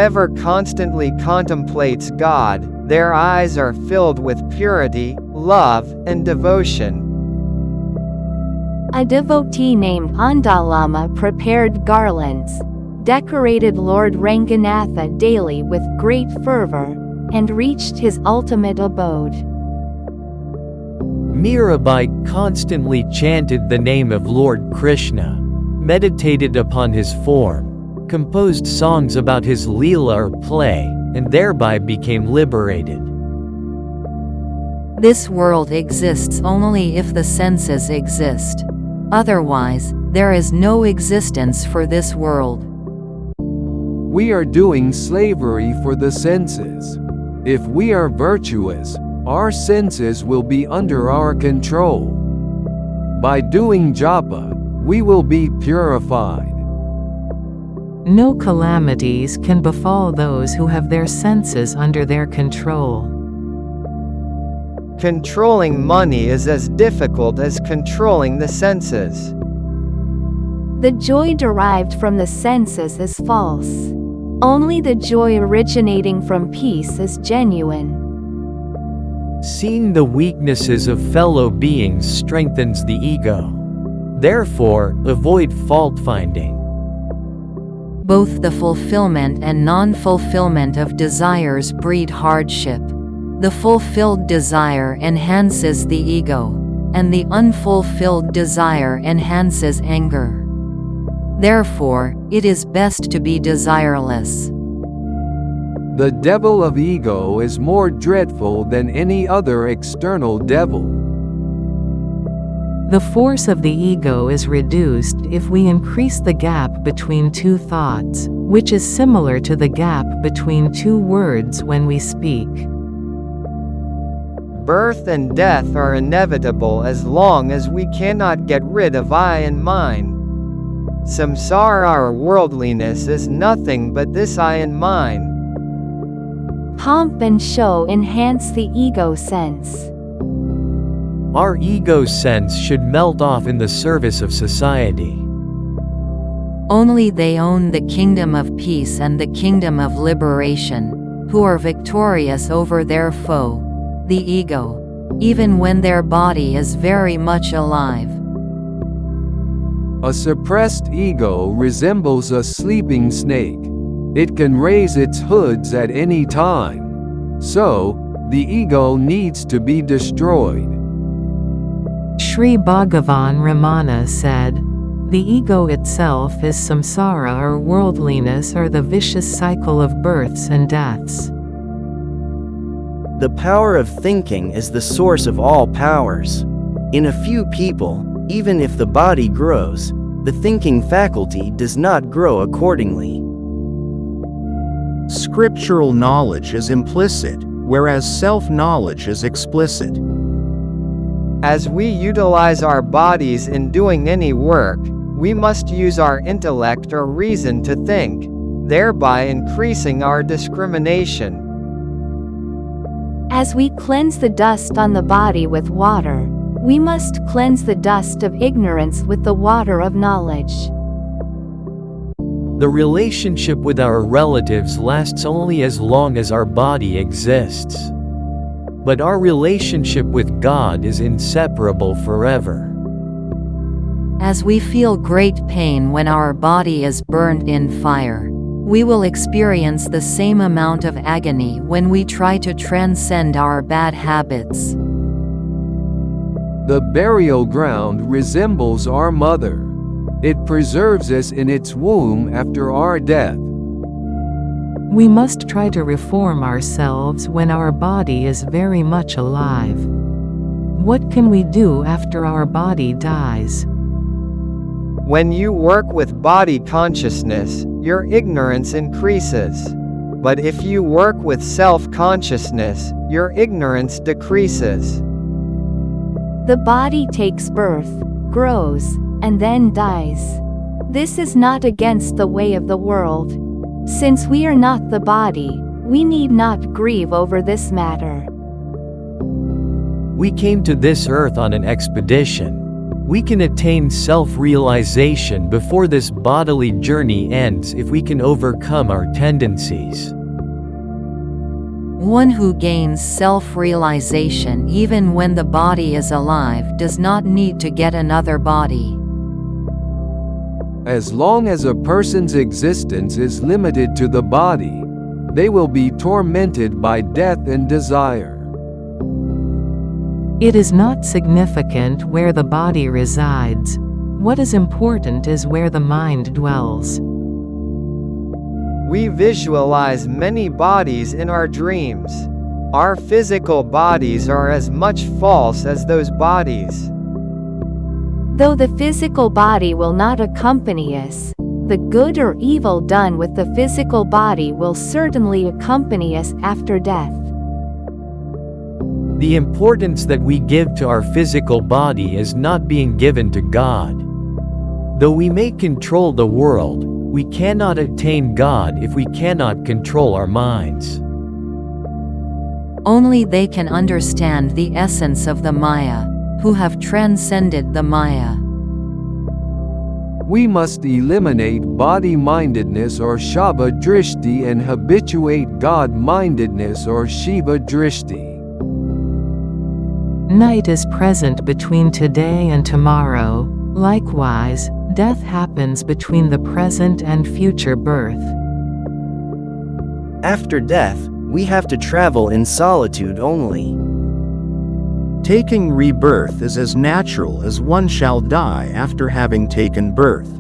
Whoever constantly contemplates God, their eyes are filled with purity, love, and devotion. A devotee named Andalama prepared garlands, decorated Lord Ranganatha daily with great fervor, and reached his ultimate abode. Mirabai constantly chanted the name of Lord Krishna, meditated upon his form, composed songs about his Leela or play, and thereby became liberated. This world exists only if the senses exist. Otherwise, there is no existence for this world. We are doing slavery for the senses. If we are virtuous, our senses will be under our control. By doing japa, we will be purified. No calamities can befall those who have their senses under their control. Controlling money is as difficult as controlling the senses. The joy derived from the senses is false. Only the joy originating from peace is genuine. Seeing the weaknesses of fellow beings strengthens the ego. Therefore, avoid fault-finding. Both the fulfillment and non-fulfillment of desires breed hardship. The fulfilled desire enhances the ego, and the unfulfilled desire enhances anger. Therefore, it is best to be desireless. The devil of ego is more dreadful than any other external devil. The force of the ego is reduced if we increase the gap between two thoughts, which is similar to the gap between two words when we speak. Birth and death are inevitable as long as we cannot get rid of I and mine. Samsara or worldliness is nothing but this I and mine. Pomp and show enhance the ego sense. Our ego sense should melt off in the service of society. Only they own the kingdom of peace and the kingdom of liberation, who are victorious over their foe, the ego, even when their body is very much alive. A suppressed ego resembles a sleeping snake. It can raise its hoods at any time. So, the ego needs to be destroyed. Sri Bhagavan Ramana said, "The ego itself is samsara or worldliness or the vicious cycle of births and deaths." The power of thinking is the source of all powers. In a few people, even if the body grows, the thinking faculty does not grow accordingly. Scriptural knowledge is implicit, whereas self-knowledge is explicit. As we utilize our bodies in doing any work, we must use our intellect or reason to think, thereby increasing our discrimination. As we cleanse the dust on the body with water, we must cleanse the dust of ignorance with the water of knowledge. The relationship with our relatives lasts only as long as our body exists. But our relationship with God is inseparable forever. As we feel great pain when our body is burned in fire, we will experience the same amount of agony when we try to transcend our bad habits. The burial ground resembles our mother. It preserves us in its womb after our death. We must try to reform ourselves when our body is very much alive. What can we do after our body dies? When you work with body consciousness, your ignorance increases. But if you work with self-consciousness, your ignorance decreases. The body takes birth, grows, and then dies. This is not against the way of the world. Since we are not the body, we need not grieve over this matter. We came to this earth on an expedition. We can attain self-realization before this bodily journey ends if we can overcome our tendencies. One who gains self-realization even when the body is alive does not need to get another body. As long as a person's existence is limited to the body, they will be tormented by death and desire. It is not significant where the body resides. What is important is where the mind dwells. We visualize many bodies in our dreams. Our physical bodies are as much false as those bodies. Though the physical body will not accompany us, the good or evil done with the physical body will certainly accompany us after death. The importance that we give to our physical body is not being given to God. Though we may control the world, we cannot attain God if we cannot control our minds. Only they can understand the essence of the Maya, who have transcended the Maya. We must eliminate body-mindedness or Shava Drishti and habituate God-mindedness or Shiva Drishti. Night is present between today and tomorrow. Likewise, death happens between the present and future birth. After death, we have to travel in solitude only. Taking rebirth is as natural as one shall die after having taken birth.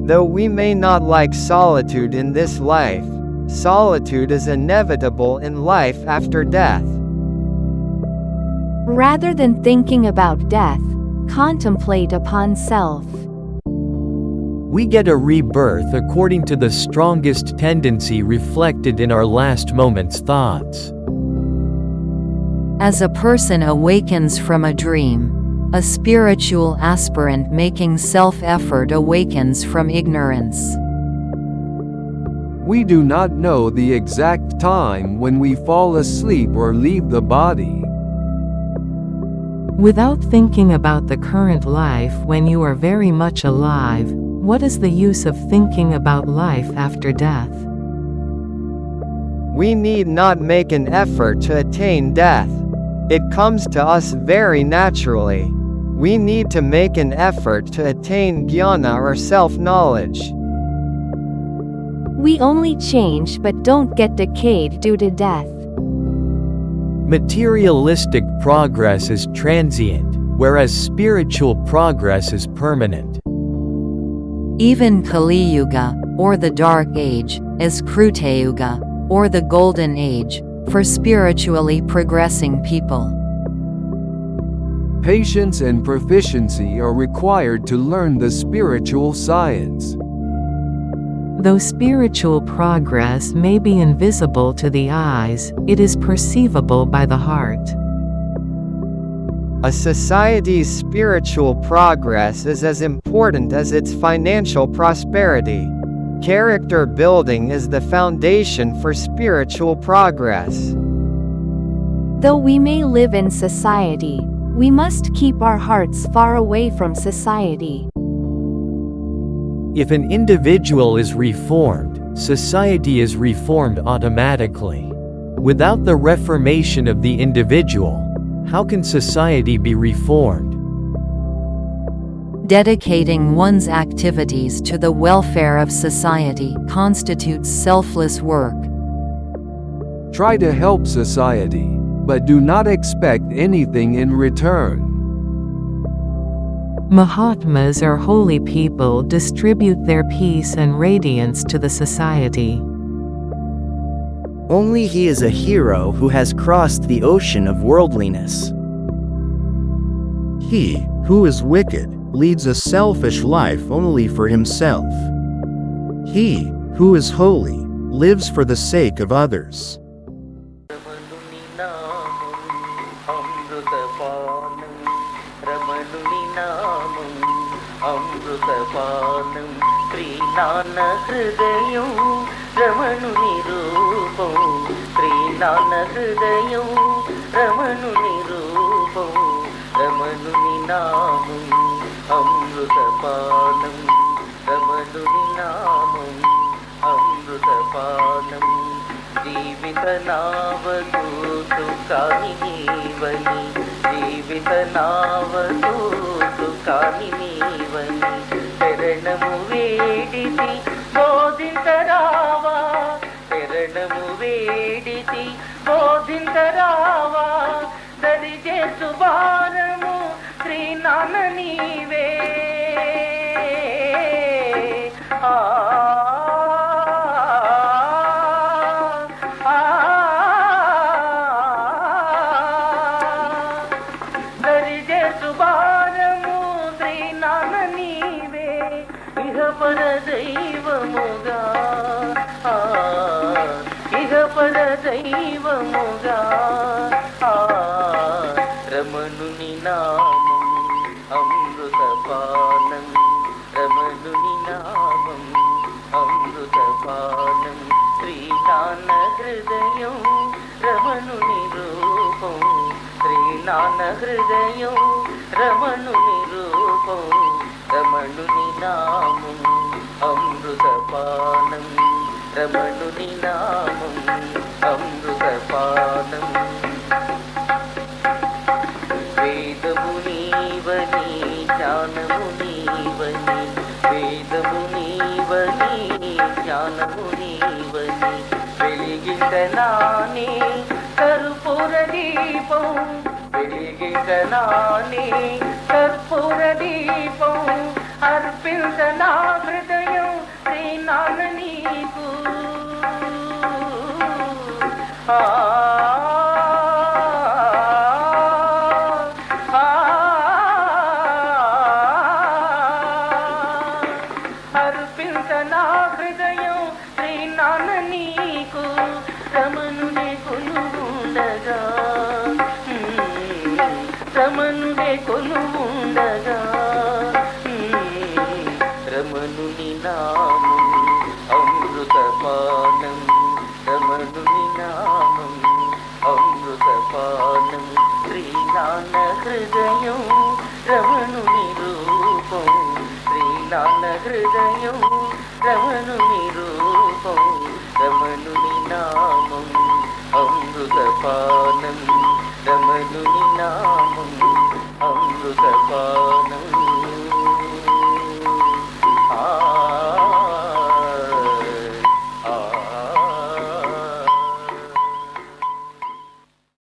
Though we may not like solitude in this life, solitude is inevitable in life after death. Rather than thinking about death, contemplate upon self. We get a rebirth according to the strongest tendency reflected in our last moment's thoughts. As a person awakens from a dream, a spiritual aspirant making self-effort awakens from ignorance. We do not know the exact time when we fall asleep or leave the body. Without thinking about the current life when you are very much alive, what is the use of thinking about life after death? We need not make an effort to attain death. It comes to us very naturally. We need to make an effort to attain jnana or self-knowledge. We only change but don't get decayed due to death. Materialistic progress is transient, whereas spiritual progress is permanent. Even Kali Yuga, or the Dark Age, is Krute Yuga, or the Golden Age, for spiritually progressing people. Patience and proficiency are required to learn the spiritual science. Though spiritual progress may be invisible to the eyes, it is perceivable by the heart. A society's spiritual progress is as important as its financial prosperity. Character building is the foundation for spiritual progress. Though we may live in society, we must keep our hearts far away from society. If an individual is reformed, society is reformed automatically. Without the reformation of the individual, how can society be reformed? Dedicating one's activities to the welfare of society constitutes selfless work. Try to help society, but do not expect anything in return. Mahatmas or holy people distribute their peace and radiance to the society. Only he is a hero who has crossed the ocean of worldliness. He, who is wicked, leads a selfish life only for himself. He, who is holy, lives for the sake of others. రమణుని రూపం రమణుని నామం అమృతపానం రమణుని నామం అమృతపానం జీవిత నావకు సుఖాని నీవని జీవిత నావకు సుఖాని నీవని శరణము వేడితి బోధింతరావా శరణము వేడితి బోధింతరావా దరిచేసు భారము శ్రీనాన్న నీవే దరిచేసు భారము శ్రీనాన్న నీవే ఇహపర దైవముగా ఇహపర దైవముగా రమణుని నామం అమృతపానం రమణుని నామం అమృతపానం శ్రీనాన్న హృదయం రమణుని రూపం శ్రీనాన్న హృదయం రమణుని రూపం రమణుని నామం అమృతపానం రమణుని నామం అమృతపానం వేదము నీవని జ్ఞానము నీవని వేదము నీవని జ్ఞానము నీవని వెలిగించనానే కర్పూర దీపం వెలిగించనానే కర్పూర దీపం అర్పించనా హృదయం శ్రీనాన్న నీకు అర్పించనా హృదయం శ్రీనాన్న నీకు రమణుడే కొలువుండగా రమణుడే కొలువుండగా రమణుని నామం అమృతపానం రమణుని నామం అమృతపానం శ్రీనాన్న హృదయం రమణుని రూపం శ్రీనాన్న హృదయం రమణుని రూపం రమణుని నామం అమృతపానం రమణుని నామం అమృతపానం